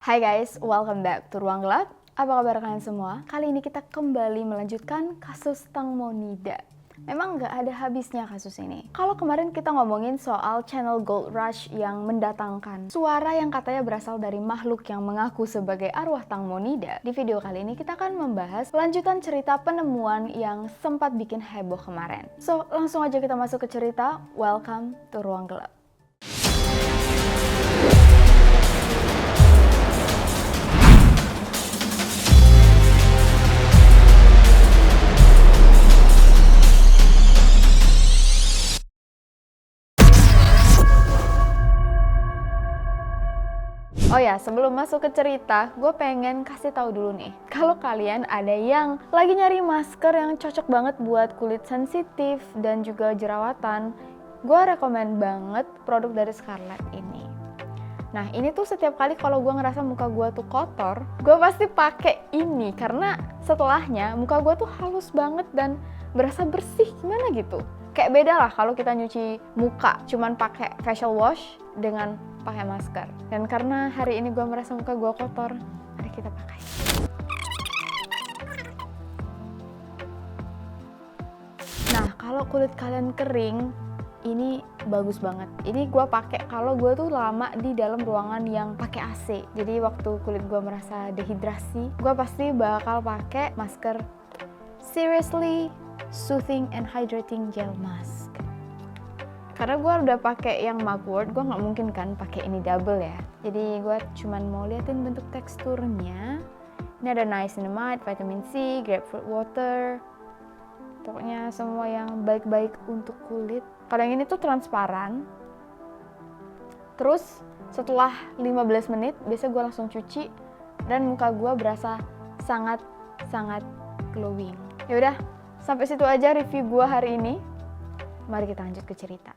Hai guys, welcome back to Ruang Gelap. Apa kabar kalian semua? Kali ini kita kembali melanjutkan kasus Tang Monida. Memang nggak ada habisnya kasus ini. Kalau kemarin kita ngomongin soal channel Gold Rush yang mendatangkan suara yang katanya berasal dari makhluk yang mengaku sebagai arwah Tang Monida, di video kali ini kita akan membahas lanjutan cerita penemuan yang sempat bikin heboh kemarin. So, langsung aja kita masuk ke cerita. Welcome to Ruang Gelap. Oh ya, sebelum masuk ke cerita, gue pengen kasih tahu dulu nih. Kalau kalian ada yang lagi nyari masker yang cocok banget buat kulit sensitif dan juga jerawatan, gue rekomen banget produk dari Scarlett ini. Nah, ini tuh setiap kali kalau gue ngerasa muka gue tuh kotor, gue pasti pakai ini karena setelahnya muka gue tuh halus banget dan berasa bersih gimana gitu. Kayak beda lah kalau kita nyuci muka cuman pakai facial wash dengan pakai masker. Dan karena hari ini gue merasa muka gue kotor, mari kita pakai. Nah, kalau kulit kalian kering, ini bagus banget. Ini gue pakai kalau gue tuh lama di dalam ruangan yang pakai AC. Jadi waktu kulit gue merasa dehidrasi, gue pasti bakal pakai masker Seriously Soothing and Hydrating Gel Mask. Karena gue udah pakai yang mugwort, gue nggak mungkin kan pakai ini double ya. Jadi gue cuman mau liatin bentuk teksturnya. Ini ada niacinamide, vitamin C, grapefruit water. Pokoknya semua yang baik-baik untuk kulit. Kalau yang ini tuh transparan. Terus setelah 15 menit, biasa gue langsung cuci dan muka gue berasa sangat glowing. Yaudah, sampai situ aja review gue hari ini. Mari kita lanjut ke cerita.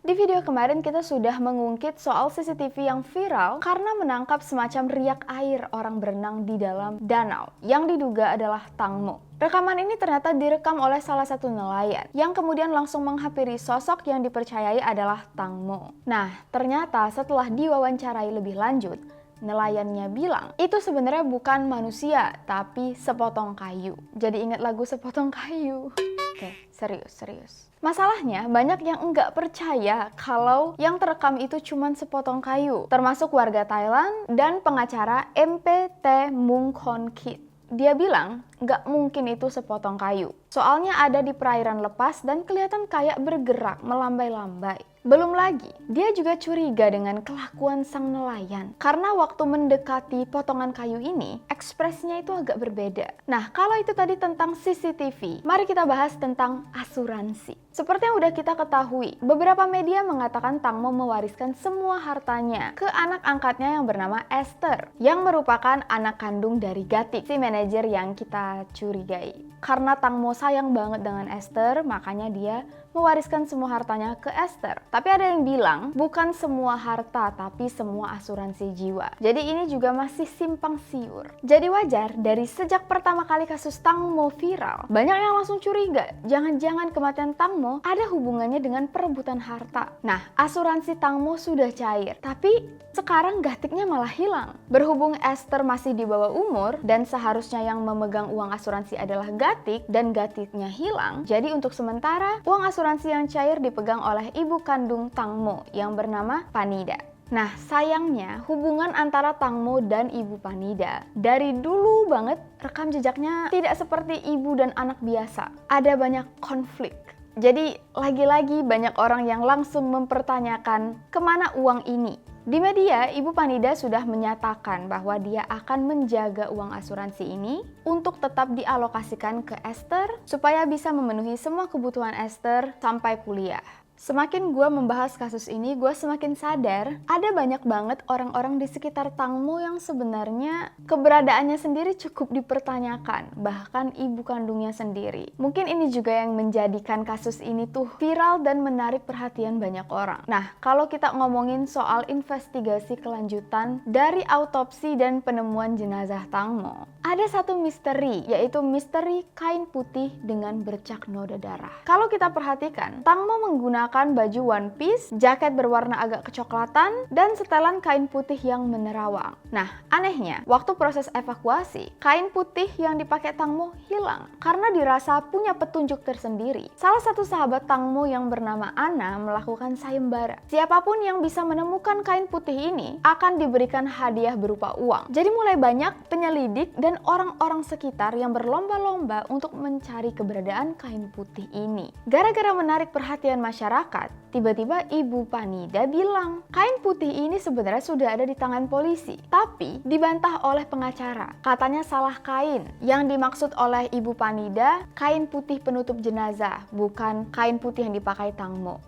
Di video kemarin kita sudah mengungkit soal CCTV yang viral karena menangkap semacam riak air orang berenang di dalam danau yang diduga adalah Tang Mo. Rekaman ini ternyata direkam oleh salah satu nelayan yang kemudian langsung menghampiri sosok yang dipercayai adalah Tang Mo. Nah, ternyata setelah diwawancarai lebih lanjut, nelayannya bilang itu sebenarnya bukan manusia tapi sepotong kayu. Jadi ingat lagu Sepotong Kayu. Oke, serius. Masalahnya, banyak yang enggak percaya kalau yang terekam itu cuma sepotong kayu, termasuk warga Thailand dan pengacara MPT Mung Kon Kit. Dia bilang, nggak mungkin itu sepotong kayu. Soalnya ada di perairan lepas dan kelihatan kayak bergerak melambai-lambai. Belum lagi, dia juga curiga dengan kelakuan sang nelayan. Karena waktu mendekati potongan kayu ini, ekspresinya itu agak berbeda. Nah, kalau itu tadi tentang CCTV, mari kita bahas tentang asuransi. Seperti yang udah kita ketahui, beberapa media mengatakan Tang Mo mewariskan semua hartanya ke anak angkatnya yang bernama Esther, yang merupakan anak kandung dari Gatik, si manajer yang kita curigai. Karena Tang Mo sayang banget dengan Esther, makanya dia mewariskan semua hartanya ke Esther. Tapi ada yang bilang bukan semua harta tapi semua asuransi jiwa. Jadi ini juga masih simpang siur. Jadi wajar dari sejak pertama kali kasus Tang Mo viral, banyak yang langsung curiga jangan-jangan kematian Tang Mo ada hubungannya dengan perebutan harta. Nah, asuransi Tang Mo sudah cair, tapi sekarang Gatiknya malah hilang. Berhubung Esther masih di bawah umur dan seharusnya yang memegang uang asuransi adalah Gatik dan Gatiknya hilang, jadi untuk sementara uang asuransi yang cair dipegang oleh ibu kandung Tang Mo yang bernama Panida. Nah, sayangnya hubungan antara Tang Mo dan ibu Panida dari dulu banget rekam jejaknya tidak seperti ibu dan anak biasa. Ada banyak konflik. Jadi lagi-lagi banyak orang yang langsung mempertanyakan kemana uang ini. Di media, Ibu Panida sudah menyatakan bahwa dia akan menjaga uang asuransi ini untuk tetap dialokasikan ke Esther supaya bisa memenuhi semua kebutuhan Esther sampai kuliah. Semakin gue membahas kasus ini, gue semakin sadar ada banyak banget orang-orang di sekitar Tang Mo yang sebenarnya keberadaannya sendiri cukup dipertanyakan, bahkan ibu kandungnya sendiri. Mungkin ini juga yang menjadikan kasus ini tuh viral dan menarik perhatian banyak orang. Nah, kalau kita ngomongin soal investigasi kelanjutan dari autopsi dan penemuan jenazah Tang Mo, ada satu misteri, yaitu misteri kain putih dengan bercak noda darah. Kalau kita perhatikan, Tang Mo menggunakan menggunakan baju one piece, jaket berwarna agak kecoklatan, dan setelan kain putih yang menerawang. Nah, anehnya, waktu proses evakuasi, kain putih yang dipakai Tang Mo hilang karena dirasa punya petunjuk tersendiri. Salah satu sahabat Tang Mo yang bernama Ana melakukan sayembara. Siapapun yang bisa menemukan kain putih ini akan diberikan hadiah berupa uang. Jadi mulai banyak penyelidik dan orang-orang sekitar yang berlomba-lomba untuk mencari keberadaan kain putih ini. Gara-gara menarik perhatian masyarakat, tiba-tiba Ibu Panida bilang kain putih ini sebenarnya sudah ada di tangan polisi, tapi dibantah oleh pengacara. Katanya salah kain. Yang dimaksud oleh Ibu Panida, kain putih penutup jenazah, bukan kain putih yang dipakai Tang Mo.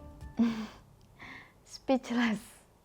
Speechless.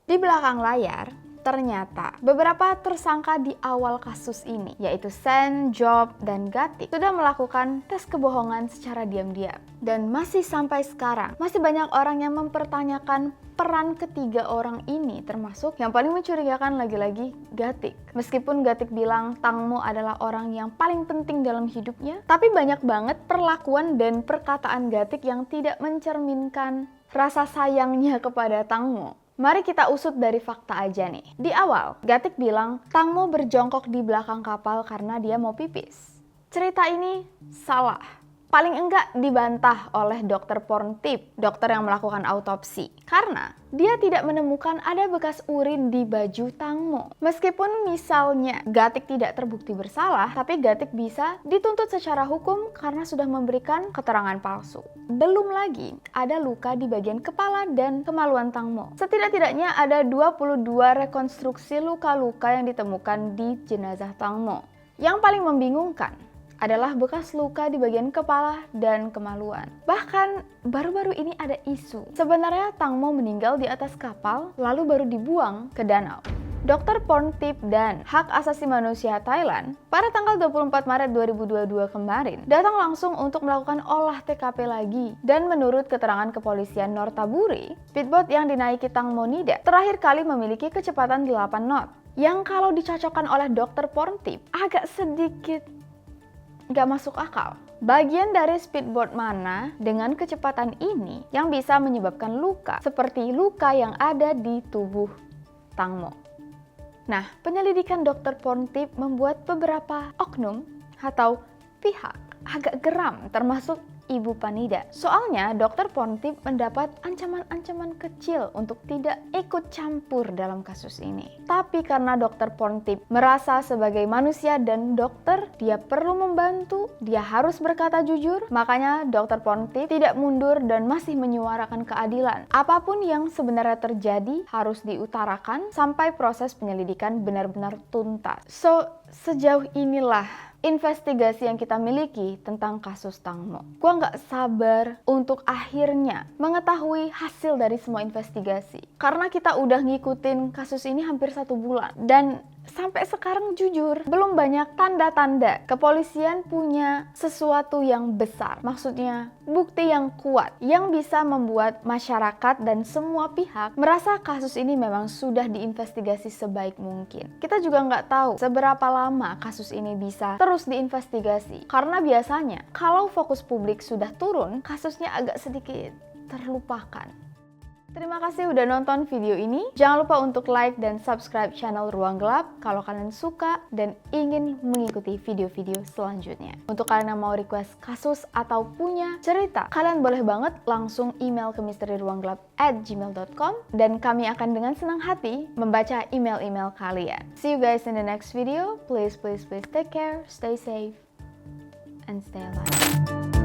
Di belakang layar, ternyata beberapa tersangka di awal kasus ini, yaitu Sen, Job, dan Gatik, sudah melakukan tes kebohongan secara diam-diam. Dan masih sampai sekarang, masih banyak orang yang mempertanyakan peran ketiga orang ini, termasuk yang paling mencurigakan lagi-lagi Gatik. Meskipun Gatik bilang Tang Mo adalah orang yang paling penting dalam hidupnya, tapi banyak banget perlakuan dan perkataan Gatik yang tidak mencerminkan rasa sayangnya kepada Tang Mo. Mari kita usut dari fakta aja nih. Di awal, Gatik bilang Tang Mo berjongkok di belakang kapal karena dia mau pipis. Cerita ini salah. Paling enggak dibantah oleh dokter Porntip, dokter yang melakukan autopsi. Karena dia tidak menemukan ada bekas urin di baju Tang Mo. Meskipun misalnya Gatik tidak terbukti bersalah, tapi Gatik bisa dituntut secara hukum karena sudah memberikan keterangan palsu. Belum lagi ada luka di bagian kepala dan kemaluan Tang Mo. Setidak-tidaknya ada 22 rekonstruksi luka-luka yang ditemukan di jenazah Tang Mo. Yang paling membingungkan adalah bekas luka di bagian kepala dan kemaluan. Bahkan baru-baru ini ada isu sebenarnya Tang Mo meninggal di atas kapal lalu baru dibuang ke danau. Dokter Porntip dan Hak Asasi Manusia Thailand pada tanggal 24 Maret 2022 kemarin datang langsung untuk melakukan olah TKP lagi. Dan menurut keterangan kepolisian Nortaburi, speedboat yang dinaiki Tang Mo Nida terakhir kali memiliki kecepatan 8 knot. Yang kalau dicocokkan oleh dokter Porntip agak sedikit nggak masuk akal. Bagian dari speedboat mana dengan kecepatan ini yang bisa menyebabkan luka seperti luka yang ada di tubuh Tang Mo? Nah, penyelidikan dokter Porntip membuat beberapa oknum atau pihak agak geram, termasuk Ibu Panida. Soalnya dokter Porntip mendapat ancaman-ancaman kecil untuk tidak ikut campur dalam kasus ini. Tapi karena dokter Porntip merasa sebagai manusia dan dokter, dia perlu membantu, dia harus berkata jujur, makanya dokter Porntip tidak mundur dan masih menyuarakan keadilan. Apapun yang sebenarnya terjadi harus diutarakan sampai proses penyelidikan benar-benar tuntas. So, sejauh inilah investigasi yang kita miliki tentang kasus Tang Mo. Gua nggak sabar untuk akhirnya mengetahui hasil dari semua investigasi. Karena kita udah ngikutin kasus ini hampir 1 bulan. Dan sampai sekarang jujur, belum banyak tanda-tanda kepolisian punya sesuatu yang besar. Maksudnya, bukti yang kuat yang bisa membuat masyarakat dan semua pihak merasa kasus ini memang sudah diinvestigasi sebaik mungkin. Kita juga nggak tahu seberapa lama kasus ini bisa terus diinvestigasi. Karena biasanya, kalau fokus publik sudah turun, kasusnya agak sedikit terlupakan. Terima kasih udah nonton video ini. Jangan lupa untuk like dan subscribe channel Ruang Gelap kalau kalian suka dan ingin mengikuti video-video selanjutnya. Untuk kalian yang mau request kasus atau punya cerita, kalian boleh banget langsung email ke misteriruanggelap@gmail.com dan kami akan dengan senang hati membaca email-email kalian. See you guys in the next video. Please take care, stay safe, and stay alive.